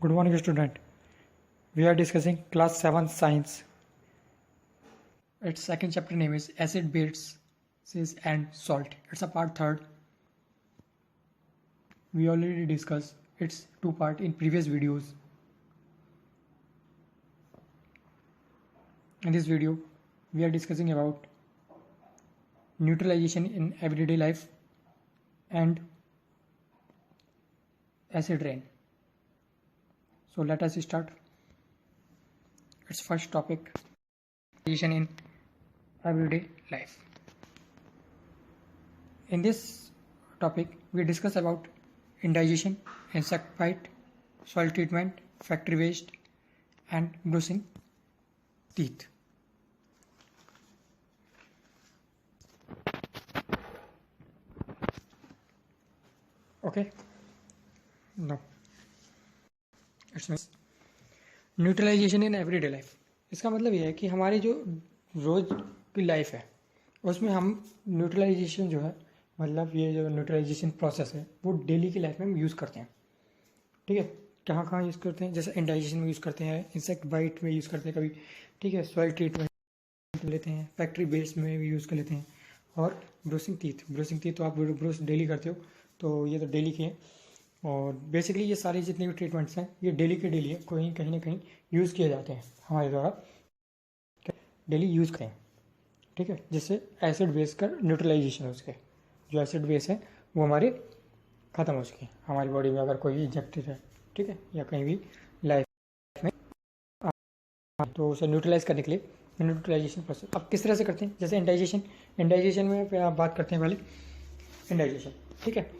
Good morning, student. We are discussing class 7 science. Its second chapter name is acid, bases and salt. It's a part third. We already discussed its two part in previous videos. In this video, we are discussing about neutralization in everyday life and acid rain. So let us start. Its first topic, neutralization in everyday life. In this topic, we discuss about indigestion, insect bite, soil treatment, factory waste, and bruising teeth. Okay. No. It's means neutralisation in everyday life. इसका मतलब ये है कि हमारी जो रोज़ की life है उसमें हम न्यूट्रलाइजेशन जो है, मतलब ये जो न्यूट्रलाइजेशन प्रोसेस है वो डेली की लाइफ में हम यूज़ करते हैं। ठीक है, कहाँ कहाँ यूज़ करते हैं? जैसे इंडाइजेशन में यूज़ करते हैं, इंसेक्ट बाइट में यूज़ करते हैं कभी, ठीक है, सॉइल ट्रीटमेंट लेते हैं, फैक्ट्री बेस में भी यूज़ कर लेते हैं, और ब्रशिंग टीथ तो आप ब्रश डेली करते हो, तो ये तो डेली के हैं। और बेसिकली ये सारी जितने भी ट्रीटमेंट्स हैं ये डेली के डेली है, कहीं ना कहीं यूज़ किए जाते हैं हमारे द्वारा, डेली यूज़ करें। ठीक है, जिससे एसिड बेस का न्यूट्रलाइजेशन हो सके। जो एसिड बेस है वो हमारे ख़त्म हो सके हमारी बॉडी में, अगर कोई इंजेक्टेड है, ठीक है, या कहीं भी लाइफ में, तो उसे न्यूट्रलाइज करने के लिए न्यूट्रलाइजेशन प्रोसेस अब किस तरह से करते हैं। जैसे इंडाइजेशन में बात करते हैं पहले इंडाइजेशन। ठीक है,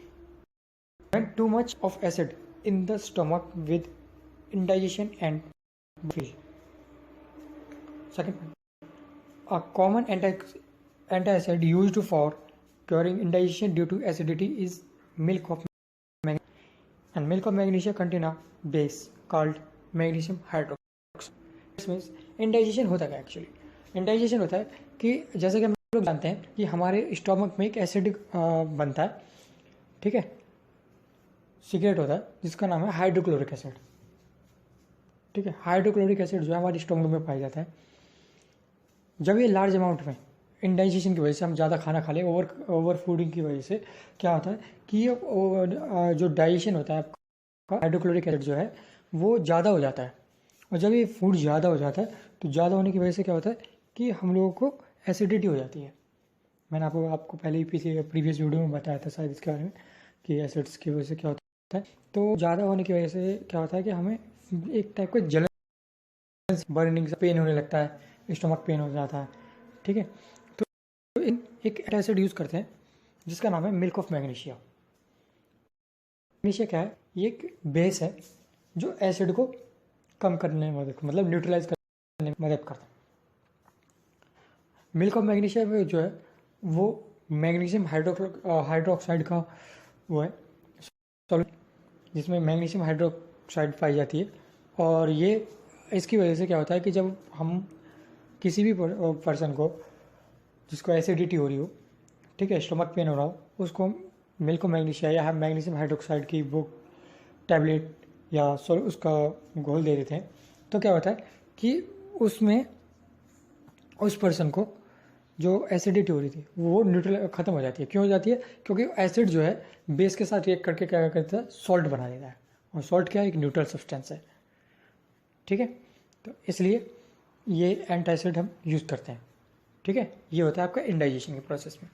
when too much of acid in the stomach with indigestion and feel. Second point, a common antacid used for curing indigestion due to acidity is milk of magnesium, and milk of magnesia contain a base called magnesium hydroxide. This means indigestion होता है actually. Indigestion होता है कि जैसे कि हम लोग जानते हैं कि हमारे स्टोमक में एक एसिड बनता है, ठीक है, सिगरेट होता है जिसका नाम है हाइड्रोक्लोरिक एसिड। ठीक है, हाइड्रोक्लोरिक एसिड जो है हमारे स्टोमक में पाया जाता है। जब ये लार्ज अमाउंट में इंडाइजेशन की वजह से हम ज़्यादा खाना खा लें, ओवर फूडिंग की वजह से क्या होता है कि जो डाइजेशन होता है आपका, हाइड्रोक्लोरिक एसिड जो है वो ज़्यादा हो जाता है। और जब ये फूड ज़्यादा हो जाता है तो ज़्यादा होने की वजह से क्या होता है कि हम लोगों को एसिडिटी हो जाती है। मैंने आपको पहले ही प्रीवियस वीडियो में बताया था शायद इसके बारे में कि एसिड्स की वजह से क्या होता है। तो ज़्यादा होने की वजह से क्या होता है कि हमें एक टाइप का जलन, बर्निंग से पेन होने लगता है, स्टमक पेन हो जाता है। ठीक है, तो एक एसिड यूज़ करते हैं जिसका नाम है मिल्क ऑफ मैग्नीशिया। मैग्नीशिया क्या है? ये एक बेस है जो एसिड को कम करने में मतलब न्यूट्रलाइज करने में मदद करता है। मिल्क ऑफ मैग्नीशिया में जो है वो मैग्नीशियम हाइड्रोक्साइड का वो है सॉल्यूट, जिसमें मैग्नीशियम हाइड्रोक्साइड पाई जाती है। और ये इसकी वजह से क्या होता है कि जब हम किसी भी पर्सन को जिसको एसिडिटी हो रही हो, ठीक है, स्टमक पेन हो रहा हो, उसको मिल्क ऑफ मैग्नीशिया या मैग्नीशियम हाइड्रोक्साइड की वो टैबलेट या उसका घोल दे देते हैं, तो क्या होता है कि उसमें उस पर्सन को जो एसिडिटी हो रही थी वो न्यूट्रल ख़त्म हो जाती है। क्यों हो जाती है? क्योंकि एसिड जो है बेस के साथ रिएक्ट करके क्या करता है, सॉल्ट बना देता है, और सॉल्ट क्या है? एक न्यूट्रल सब्सटेंस है। ठीक है, तो इसलिए ये एंटासिड हम यूज़ करते हैं। ठीक है, ये होता है आपका इंडाइजेशन के प्रोसेस में।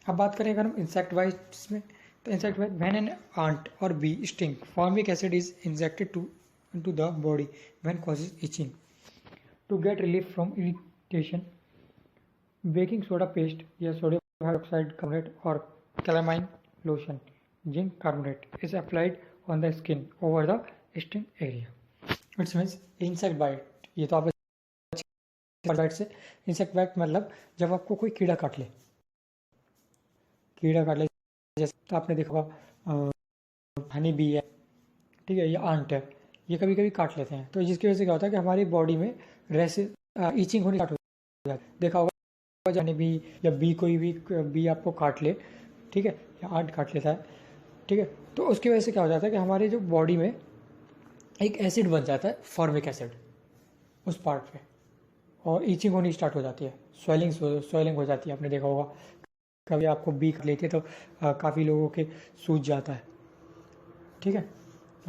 अब बात करें अगर हम इंसेक्ट बाइट्स में, तो insect bite when an ant or bee sting formic acid is injected into the body when causes itching. To get relief from irritation, baking soda paste या सोडियम हाइड्रोक्साइड कार्बोनेट और calamine lotion zinc carbonate is applied on the skin over the sting area. It's means insect bite. ये तो आप bite से, insect bite मतलब जब आपको कोई कीड़ा काट ले, जैसे तो आपने देखा होगा हनी बी है, ठीक है, ये आंट है, ये कभी कभी काट लेते हैं, तो जिसकी वजह से क्या होता है कि हमारी बॉडी में ईचिंग होनी स्टार्ट हो जाती है। देखा होगा जाने भी या बी कोई भी बी आपको काट ले, ठीक है, या आंट काट लेता है, ठीक है, तो उसकी वजह से क्या हो जाता है कि हमारे जो बॉडी में एक एसिड बन जाता है, फॉर्मिक एसिड, उस पार्ट पे, और ईचिंग होनी स्टार्ट हो जाती है, स्वेलिंग हो जाती है। आपने देखा होगा कभी आपको बीक लेते तो काफ़ी लोगों के सूज जाता है, ठीक है,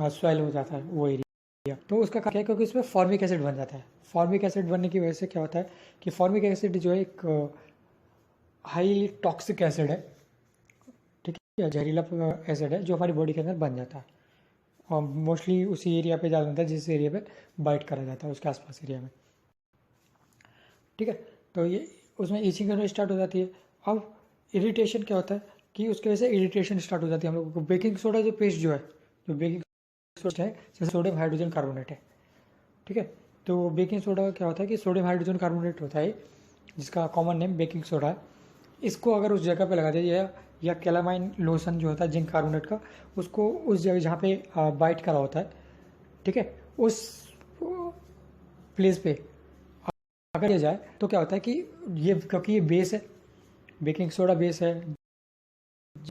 स्वेल हो जाता है वो एरिया। तो उसका क्या है, क्योंकि उसमें फॉर्मिक एसिड बन जाता है। फॉर्मिक एसिड बनने की वजह से क्या होता है कि फॉर्मिक एसिड जो है एक हाईली टॉक्सिक एसिड है, ठीक है, जहरीला एसिड है जो हमारी बॉडी के अंदर बन जाता है, और मोस्टली उसी एरिया पे ज़्यादा बनता है जिस एरिया पे बाइट करा जाता है, उसके आसपास एरिया में, ठीक है। तो ये उसमें ईचिंग करना स्टार्ट हो जाती है। अब इरिटेशन क्या होता है कि उसकी वजह से इरिटेशन स्टार्ट हो जाती है हम लोगों को। बेकिंग सोडा जो पेस्ट जो है, जो बेकिंग सोडा है, जैसे सोडियम हाइड्रोजन कार्बोनेट है, ठीक है। तो बेकिंग सोडा क्या होता है कि सोडियम हाइड्रोजन कार्बोनेट होता है, जिसका कॉमन नेम बेकिंग सोडा है। इसको अगर उस जगह पे लगा दिया या कैलामाइन लोशन जो होता है जिंक कार्बोनेट का, उसको उस जगह जहाँ पे बाइट करा होता है, ठीक है, उस प्लेस पे अगर ये जाए तो क्या होता है कि ये, क्योंकि ये बेस है, बेकिंग सोडा बेस है,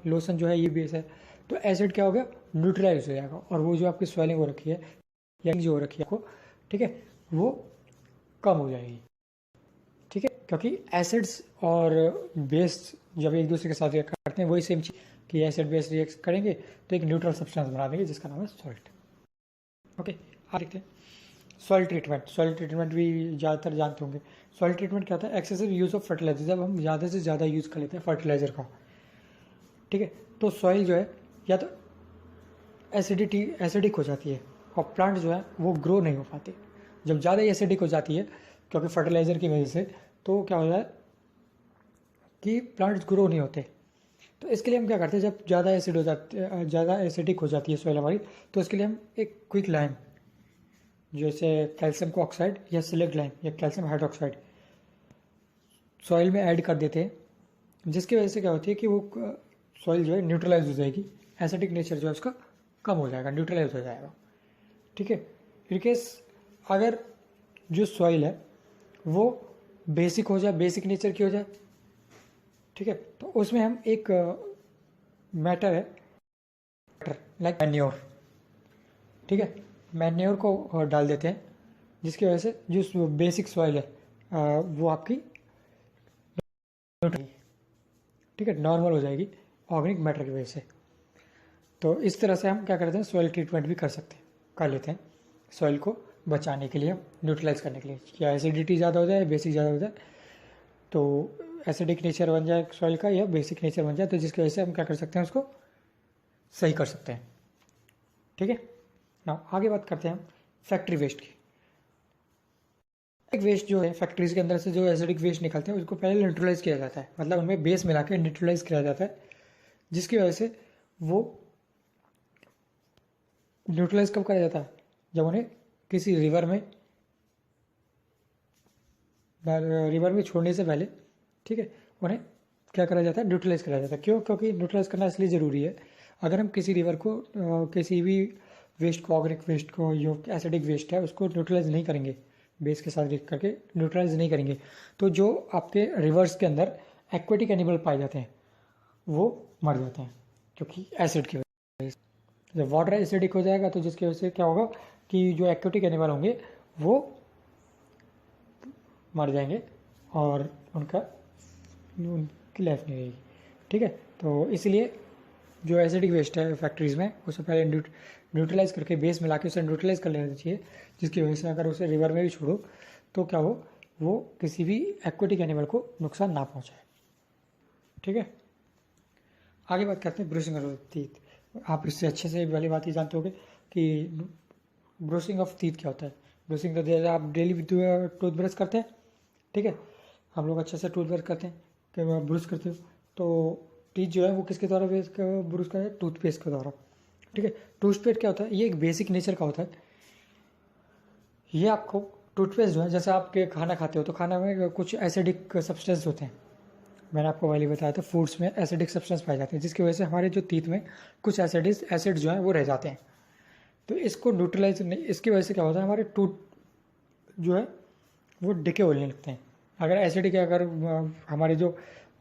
लोशन जो है ये बेस है, तो एसिड क्या हो गया, न्यूट्रलाइज हो जाएगा, और वो जो आपकी स्वेलिंग हो रखी है या जो हो रखी है आपको, ठीक है, वो कम हो जाएगी, ठीक है। क्योंकि एसिड्स और बेस जब एक दूसरे के साथ रिएक्ट करते हैं, वही सेम चीज़ कि एसिड बेस रिएक्ट करेंगे तो एक न्यूट्रल सब्सटेंस बना देंगे जिसका नाम है सॉल्ट। ओके, आ देखते हैं सॉइल ट्रीटमेंट। सॉइल ट्रीटमेंट भी ज़्यादातर जानते होंगे। सॉइल ट्रीटमेंट क्या होता है, एक्सेसिव यूज़ ऑफ फर्टिलाइजर, जब हम ज़्यादा से ज़्यादा यूज़ कर लेते हैं फर्टिलाइजर का, ठीक है, तो सॉइल जो है या तो एसिडिक हो जाती है, और प्लांट जो है वो ग्रो नहीं हो पाते। जब ज़्यादा एसिडिक हो जाती है क्योंकि फर्टिलाइज़र की वजह से, तो क्या होता है कि प्लांट्स ग्रो नहीं होते। तो इसके लिए हम क्या करते हैं, जब ज़्यादा एसिड हो जाती है, ज़्यादा एसिडिक हो जाती है सॉइल हमारी, तो इसके लिए हम एक क्विक लाइम, जैसे कैल्शियम ऑक्साइड या सिलेक्ट लाइम या कैल्शियम हाइड्रोक्साइड सॉइल में ऐड कर देते हैं, जिसकी वजह से क्या होती है कि वो सॉइल जो है न्यूट्रलाइज हो जाएगी, एसिडिक नेचर जो है उसका कम हो जाएगा, न्यूट्रलाइज हो जाएगा, ठीक है। इन केस अगर जो सॉइल है वो बेसिक हो जाए, बेसिक नेचर की हो जाए, ठीक है, तो उसमें हम एक मैटर है लाइक मैन्योर, ठीक है, मैन्योर को डाल देते हैं, जिसकी वजह से जो बेसिक सॉइल है वो आपकी, ठीक है, नॉर्मल हो जाएगी ऑर्गेनिक मैटर की वजह से। तो इस तरह से हम क्या करते हैं, सॉइल ट्रीटमेंट भी कर लेते हैं सॉइल को बचाने के लिए, न्यूट्रलाइज करने के लिए, या एसिडिटी ज़्यादा हो जाए, बेसिक ज़्यादा हो जाए, तो एसिडिक नेचर बन जाए सॉइल का या बेसिक नेचर बन जाए, तो जिसकी वजह से हम क्या कर सकते हैं, उसको सही कर सकते हैं, ठीक है ना। आगे बात करते हैं हम फैक्ट्री वेस्ट की। एक वेस्ट जो है फैक्ट्रीज के अंदर से जो एसिडिक वेस्ट निकलते हैं, उसको पहले न्यूट्रलाइज किया जाता है, मतलब उनमें बेस मिला के न्यूट्रलाइज किया जाता है, जिसकी वजह से वो न्यूट्रलाइज कब करा जाता है, जब उन्हें किसी रिवर में छोड़ने से पहले, ठीक है, उन्हें क्या करा जाता है, न्यूट्रलाइज करा जाता है। क्यों, क्योंकि न्यूट्रलाइज करना इसलिए ज़रूरी है, अगर हम किसी रिवर को किसी भी वेस्ट को, ऑर्गेनिक वेस्ट को, जो एसिडिक वेस्ट है उसको न्यूट्रलाइज नहीं करेंगे, बेस के साथ रिएक्ट करके न्यूट्रलाइज नहीं करेंगे, तो जो आपके रिवर्स के अंदर एक्वेटिक एनिमल पाए जाते हैं वो मर जाते हैं, क्योंकि एसिड की वजह से। जब वाटर एसिडिक हो जाएगा तो जिसकी वजह से क्या होगा कि जो एक्वेटिक एनिमल होंगे वो मर जाएंगे, और उनकी लाइफ नहीं रहेगी, ठीक है। तो इसलिए जो एसिडिक वेस्ट है फैक्ट्रीज़ में, उसे पहले न्यूट्रलाइज करके बेस मिला के उसे न्यूट्रलाइज कर लेना चाहिए, जिसकी वजह से अगर उसे रिवर में भी छोड़ो तो क्या हो, वो किसी भी एक्वेटिक एनिमल को नुकसान ना पहुंचाए, ठीक है। आगे बात करते हैं ब्रूसिंग ऑफ टीथ। आप इससे अच्छे से वाली बात ही जानते होंगे कि ब्रूसिंग ऑफ टीथ क्या होता है। ब्रूसिंग तो जैसे आप डेली टूथब्रश करते हैं, ठीक है, हम लोग अच्छे से टूथब्रश करते हैं, कि ब्रश करते हो, तो टीथ जो है वो किसके द्वारा ब्रश करते हैं, टूथपेस्ट के द्वारा, ठीक है। टूथपेस्ट क्या होता है, ये एक बेसिक नेचर का होता है। ये आपको टूथपेस्ट जो है, जैसे आप खाना खाते हो तो खाना में कुछ एसिडिक सब्सटेंस होते हैं, मैंने आपको पहले बताया था, फूड्स में एसिडिक सब्सटेंस पाए जाते हैं, जिसकी वजह से हमारे जो टीथ में कुछ एसिड जो है वो रह जाते हैं। तो इसको न्यूट्रलाइज नहीं, इसकी वजह से क्या होता है, हमारे टूथ जो है वो डिके होने लगते हैं। अगर एसिडिक, अगर हमारे जो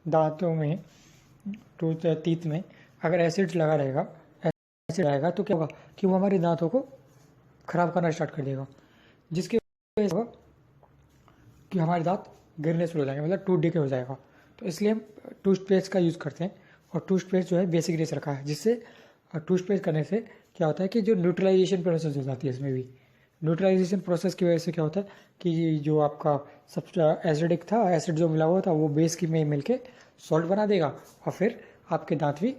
दांतों में, टीथ में अगर एसिड लगा रहेगा, एसिड आएगा, तो क्या होगा कि वो हमारे दांतों को ख़राब करना स्टार्ट कर देगा, जिसकी वजह से होगा कि हमारे दांत गिरने शुरू हो जाएंगे, मतलब टूट डीके हो जाएगा। तो इसलिए हम टूथपेस्ट का यूज़ करते हैं, और टूथपेस्ट जो है बेसिक नेचर का है, जिससे टूथपेस्ट करने से क्या होता है कि जो न्यूट्रलाइजेशन प्रोसेस हो जाती है इसमें भी। न्यूट्रलाइजेशन प्रोसेस की वजह से क्या होता है कि जो आपका सब एसिडिक था, एसिड जो मिला हुआ था वो बेस की में मिल के सॉल्ट बना देगा, और फिर आपके दांत भी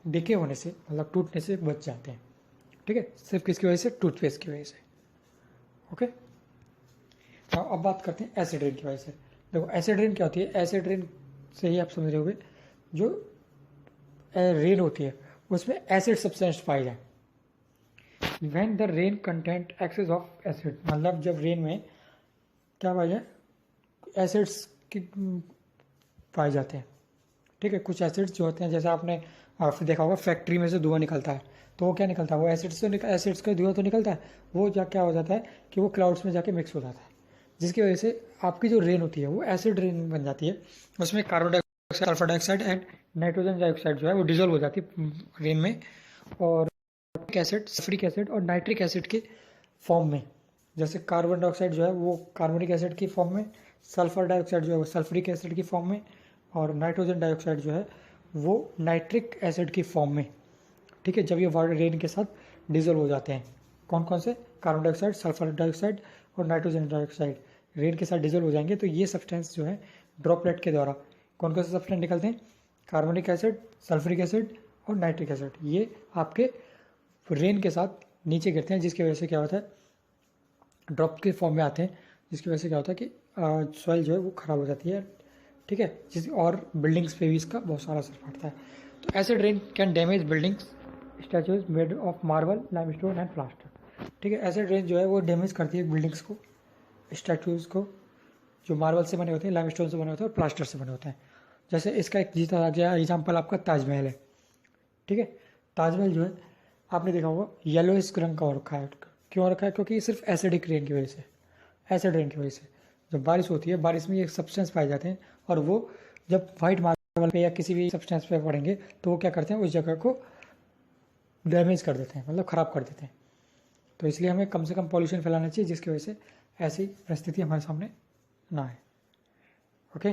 डिके होने से, मतलब टूटने से बच जाते हैं। ठीक है, सिर्फ किसकी वजह से? टूथपेस्ट की वजह से। ओके, तो अब बात करते हैं एसिड रेन की वजह से। देखो एसिड रेन क्या होती है? एसिड रेन से ही आप समझ रहे होगे, जो रेन होती है उसमें एसिड सब्सटेंस पाई जाए। When the rain content excess of acid, मतलब जब रेन में क्या पाया जाए? एसिड्स की पाए जाते हैं। ठीक है, कुछ एसिड्स जो होते हैं, जैसे आपने फिर देखा होगा फैक्ट्री में से धुआं निकलता है, तो वो क्या निकलता है? वो एसिड्स का धुआं तो निकलता है, वो क्या हो जाता है कि वो क्लाउड्स में जाके मिक्स हो जाता है, जिसकी वजह से आपकी जो रेन होती है वो एसिड रेन बन जाती है। उसमें carbon dioxide, sulphur dioxide and nitrogen dioxide जो है वो डिजोल्व हो जाती है रेन में, और एसिड, सल्फ्यूरिक एसिड और नाइट्रिक एसिड के फॉर्म में। जैसे कार्बन डाइऑक्साइड जो है वो कार्बोनिक एसिड की फॉर्म में, सल्फर डाइऑक्साइड जो है वो सल्फ्यूरिक एसिड की फॉर्म में, और नाइट्रोजन डाइऑक्साइड जो है वो नाइट्रिक एसिड की फॉर्म में। ठीक है, जब ये वाटर रेन के साथ डिजोल्व हो जाते हैं, कौन कौन से? कार्बन डाइऑक्साइड, सल्फर डाइऑक्साइड और नाइट्रोजन डाइऑक्साइड रेन के साथ डिजोल्व हो जाएंगे, तो ये सब्सटेंस जो है ड्रॉपलेट के द्वारा कौन कौन से सब्सटेंस निकलते हैं? कार्बोनिक एसिड, सल्फ्यूरिक एसिड और नाइट्रिक एसिड, ये आपके रेन के साथ नीचे गिरते हैं, जिसकी वजह से क्या होता है? ड्रॉप के फॉर्म में आते हैं, जिसकी वजह से क्या होता है कि सॉइल जो है वो ख़राब हो जाती है। ठीक है, और बिल्डिंग्स पे भी इसका बहुत सारा असर पड़ता है। तो acid rain can damage buildings, statues made of marble, limestone and plaster. ठीक है, एसिड रेन जो है वो डैमेज करती है बिल्डिंग्स को, स्टैचूज़ को, जो मार्बल से बने होते हैं, लाइमस्टोन से बने होते हैं और प्लास्टर से बने होते हैं। जैसे इसका एक जीता गया एग्जाम्पल आपका ताजमहल है। ठीक है, ताजमहल जो है आपने देखा होगा येलोइश रंग का हो रखा है। क्यों रखा है? क्योंकि ये सिर्फ एसिडिक रेन की वजह से, एसिड रेन की वजह से जब बारिश होती है, बारिश में ये सब्सटेंस पाए जाते हैं, और वो जब वाइट मार्बल पे या किसी भी सब्सटेंस पे पड़ेंगे तो वो क्या करते हैं? उस जगह को डैमेज कर देते हैं, मतलब ख़राब कर देते हैं। तो इसलिए हमें कम से कम पॉल्यूशन फैलाना चाहिए, जिसकी वजह से ऐसी परिस्थिति हमारे सामने ना आए। ओके।